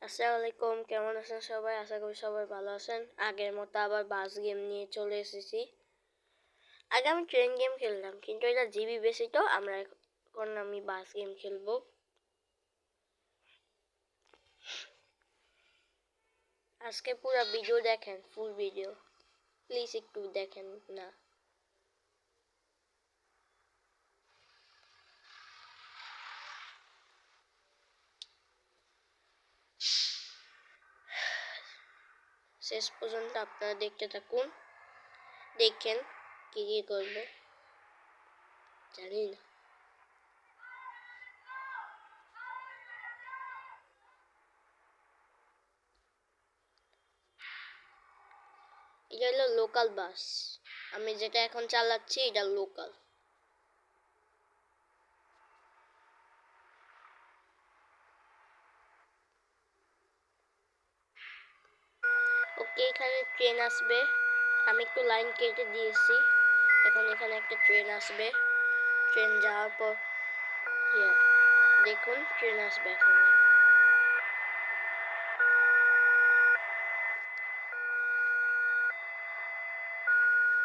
আসসালামু আলাইকুম, কেমন আছেন সবাই? আশা করি সবাই ভালো আছেন। আগের মতো আবার বাস গেম নিয়ে চলে এসেছি। আগে আমি ট্রেন গেম খেললাম, কিন্তু এটা জিবি বেশি, তো আমি বাস গেম খেলবো। আজকে পুরো ভিডিও দেখেন, ফুল ভিডিও প্লিজ, একটু দেখেন না। শেষ পর্যন্ত আপনারা দেখতে থাকুন, দেখেন কি কি করবো জানি না। এটা হলো লোকাল বাস, আমি যেটা এখন চালাচ্ছি এটা লোকাল। ওকে, এখানে ট্রেন আসবে, আমি একটু লাইন কেটে দিয়েছি। এখন এখানে একটা ট্রেন আসবে, ট্রেন যাওয়ার পর দেখুন ট্রেন আসবে এখন।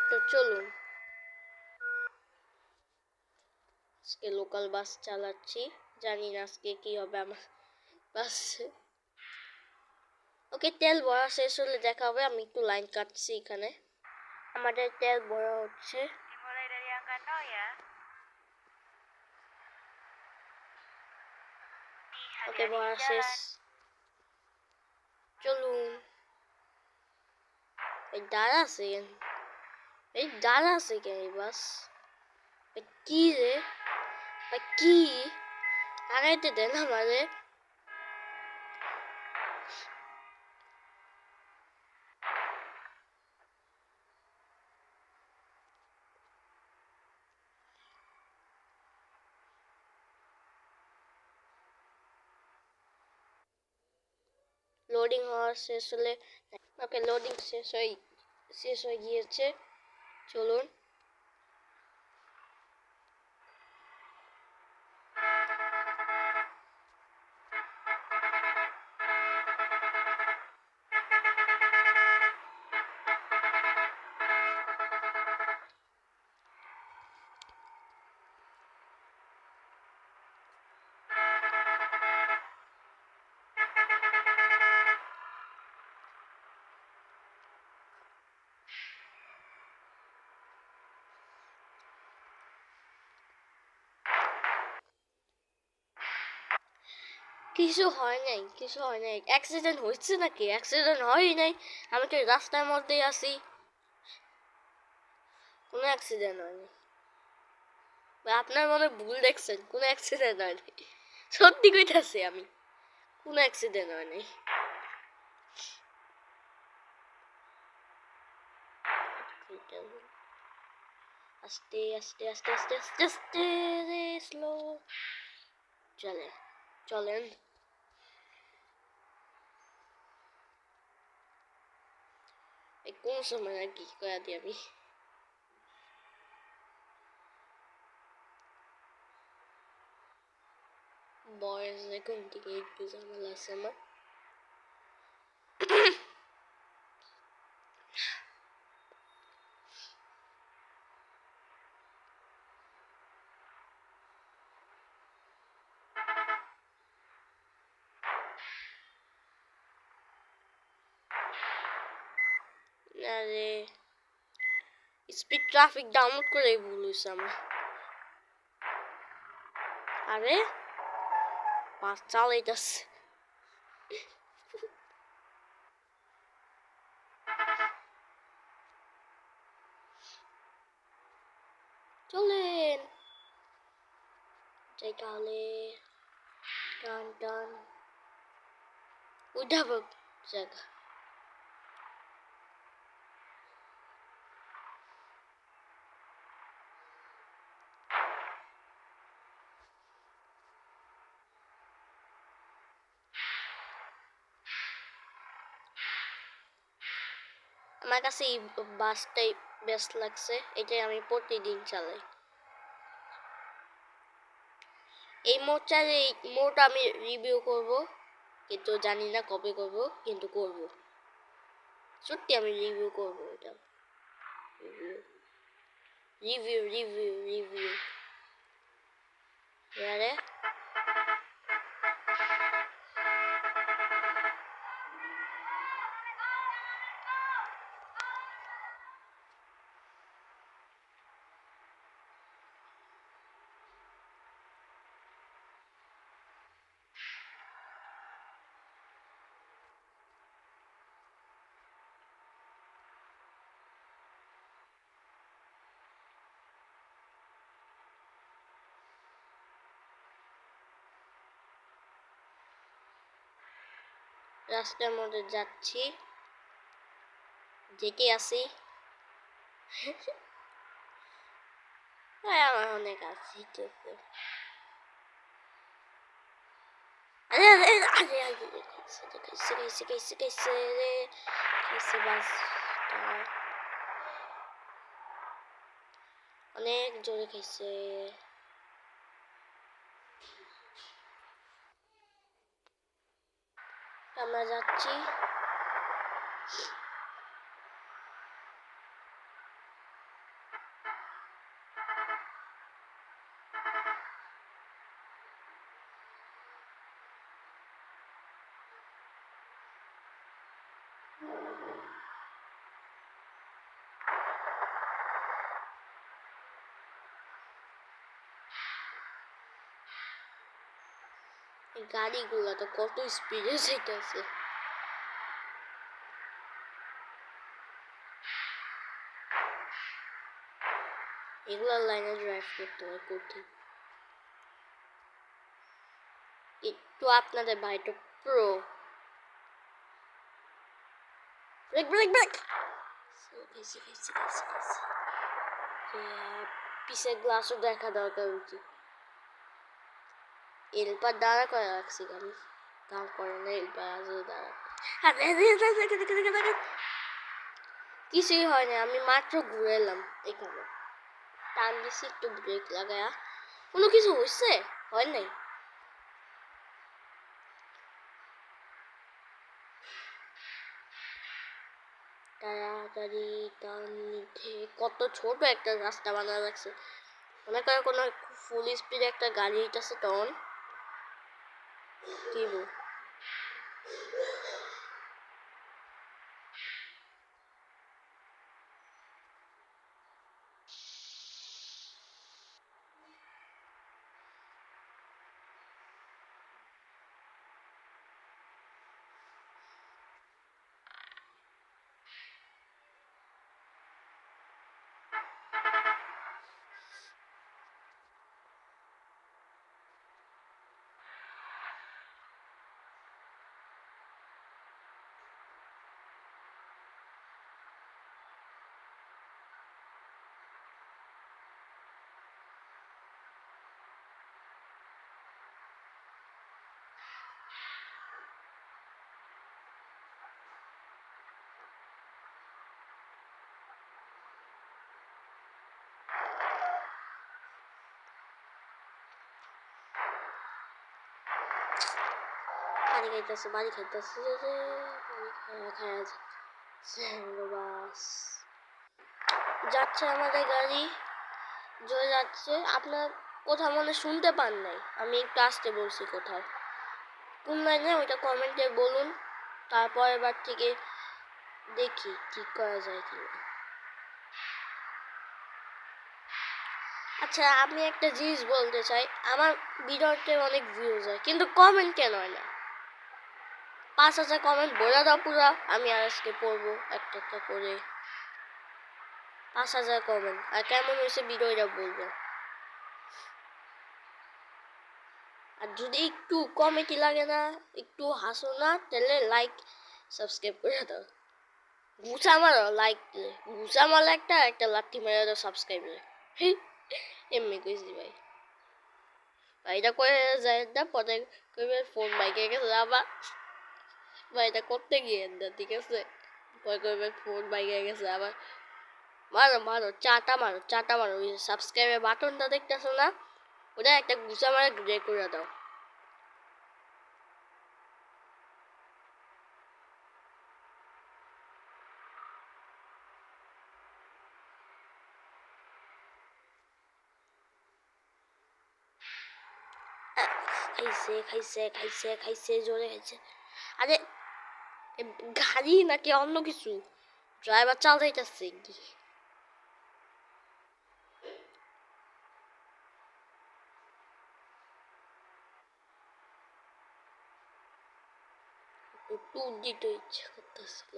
তো চলুন, আজকে লোকাল বাস চালাচ্ছি, জানি না আজকে কি হবে আমার বাস। ওকে, তেল ভরা শেষ হলে দেখা হবে। আমি একটু লাইন কাটছি, এখানে আমাদের তেল ভরা হচ্ছে। Dimulai dari angka 0 ya. ওকে, Hati-hati ভরা di শেষ, jalan. চলুন। এই দাঁড়া আছে কেন, এই দাঁড়া আছে কেন এই বাস? কি রে, কি আগাইতে দেন আমারে। লোডিং হওয়া শেষ হলে, ওকে, লোডিং শেষ হয়ে গিয়েছে, চলুন। কিছু হয় নাই, কিছু হয় নাই। অ্যাক্সিডেন্ট হয়েছে নাকি? অ্যাক্সিডেন্ট হয় নাই, আমি তো রাস্তার মধ্যেই আছি, কোনো অ্যাক্সিডেন্ট হয়নি। আপনার মনে ভুল দেখছেন, কোনো অ্যাক্সিডেন্ট হয়নি, সত্যি কইতাছি আমি, কোনো অ্যাক্সিডেন্ট হয়নি। আস্তে আস্তে আস্তে আস্তে আস্তে আস্তে স্লো চলে, চলেন। কোন সময় আর কি করে দিই আমি। বয়স এখন থেকে একটু ঝামেলা আছে আমার। আরে স্পিড ট্রাফিক ডাউনলোড করে ভুল হয়েছে আমার। আরে বাস চালাইতেছে, চলেন যাই তাহলে। টান টান উঠাবো জায়গা। আমার কাছে এই বাসটাই বেস্ট লাগছে, এটাই আমি প্রতিদিন চালাই। এই মোড চাইলে এই মোড আমি রিভিউ করব, কিন্তু জানি না কবে করব, কিন্তু করব। সত্যি আমি রিভিউ করব এটা। রিভিউ রিভিউ রিভিউ রিভিউ আরে রাস্তার মধ্যে যাচ্ছি, যেতে আসি। আমার অনেক আছে, ঠিক আছে। আরে আরে আরে আরে খাইছে বাসটা অনেক জোরে খাইছে। আমরা যাচ্ছি। এই গাড়িগুলো তো কত স্পিডে যাইতেছে। এগুলোর লাইনে ড্রাইভ করতে হয় কঠিন। একটু আপনাদের ভাই তো প্রো। Break break break. পিছের গ্লাসও দেখা দরকার উচিত। এলপার দাঁড়া করে রাখছি গাড়ি, দাঁড় করে না এলপার আজও দাঁড়া। কিছুই হয় না, আমি মাত্র ঘুরে এলাম এখানে। টান দিছি একটু ব্রেক লাগায়া, কোনো কিছু হয়েছে? হয় নাই। তাড়াতাড়ি টান নিতে কত ছোট একটা রাস্তা বানানো লাগছে। মনে করে কোনো ফুল স্পিডে একটা গাড়ি হইতেছে তখন কি বল। পানি খাইতেছে, পানি খাইতেছে, খাওয়া বাস যাচ্ছে আমাদের গাড়ি, জোরে যাচ্ছে। আপনার কোথাও মনে শুনতে পান নাই, আমি একটু আসতে বলছি কোথাও কোন লাইনে ওইটা কমেন্টে বলুন, তারপর এবার থেকে দেখি ঠিক করা যায় কিনা। আচ্ছা আমি একটা জিনিস বলতে চাই, আমার ভিডিওতে অনেক ভিউজ হয় কিন্তু কমেন্ট কেন হয় না? 5,000 কমেন্ট বলে দাও পুরা, আমি আজকে পড়বো একটা একটা করে। 5,000 কমেন্ট, আর কেমন হয়েছে ভিডিওটা বলবে। আর যদি একটু কমেডি লাগে না, একটু হাসো না, তাহলে লাইক সাবস্ক্রাইব করে দাও। ঘুষা মারো লাইক দিলে, ঘুষা মারলে একটা একটা লাঠি মেরে দাও সাবস্ক্রাইব দিলে। এমনি কইছি ভাই, ভাইটা করে যায় না পরে কইবে ফোন বাইকে গেছে আবার। ভাইটা করতে গিয়ে না, ঠিক আছে, পরে কইবে ফোন বাইকে গেছে আবার। মারো মারো, চাটা মারো, চাটা মারো, ওই সাবস্ক্রাইবের বাটনটা দেখতেছো না, ওটা একটা ঘুষা মারে গ্রে করে দাও। খাইছে খাইছে খাইছে খাইছে জোরে খাইছে। আরে এ গাড়ি নাকি অন্য কিছু? ড্রাইভার চালাইতেছে কি? একটু দিতে ইচ্ছে করতেছিল,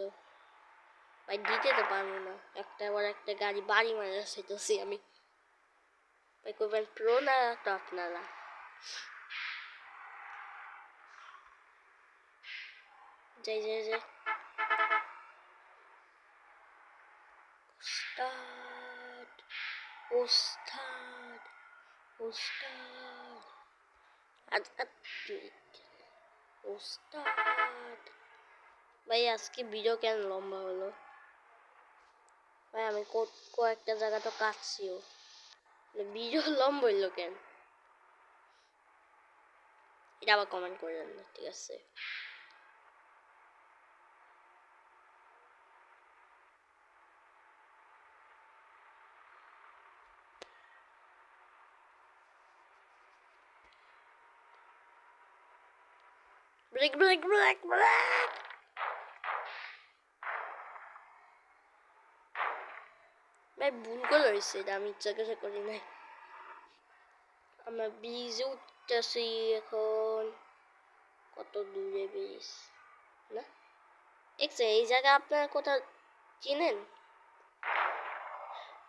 ভাই দিতে তো পারবো না। একটা আবার একটা গাড়ি বাড়ি মারা চাইতেছি আমি। ভাই করবেন প্রো না তো আপনারা? যাই যাই যাই। ওস্তাদ ওস্তাদ ওস্তাদ ওস্তাদ। ভাই আজকে ভিডিও কেন লম্বা হলো? ভাই আমি কয়েকটা জায়গা তো কাটছিও, ভিডিও লম্বা হইলো কেন? এটা আবার কমেন্ট করবেন না, ঠিক আছে? Break break break break. ভাই ভুল করে হয়েছে, এটা আমি ইচ্ছা করে করি নাই। আমরা ব্রিজে উঠতেছি এখন। কত দূরে ব্রিজ? না এই জায়গা আপনারা কোথাও চিনেন?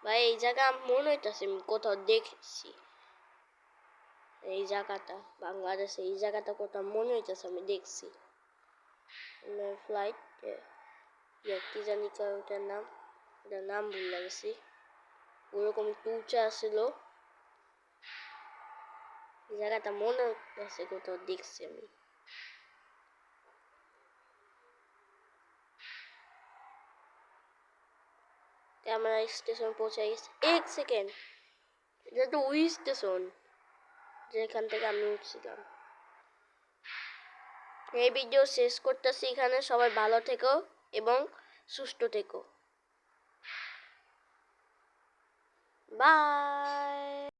ভাই এই জায়গা আমার মনে হইতেছে আমি কোথাও দেখেছি। এই জায়গাটা বাংলাদেশে, এই জায়গাটা কোথাও মনে হইতেছে আমি দেখছি। ফ্লাইট কি জানি ওটার নাম, ওটার নাম ভুলে গেছি। ওরকম একটু উঁচা ছিল, এই জায়গাটা মনে হইতেছে কোথাও দেখছি আমি। ক্যামেরা স্টেশন পৌঁছে গেছে। এক সেকেন্ড, এটা তো ওই স্টেশন যেখান থেকে আমি উঠছিলাম। এই ভিডিও শেষ করতেছি এখানে। সবাই ভালো থেকো এবং সুস্থ থেকো। বাই।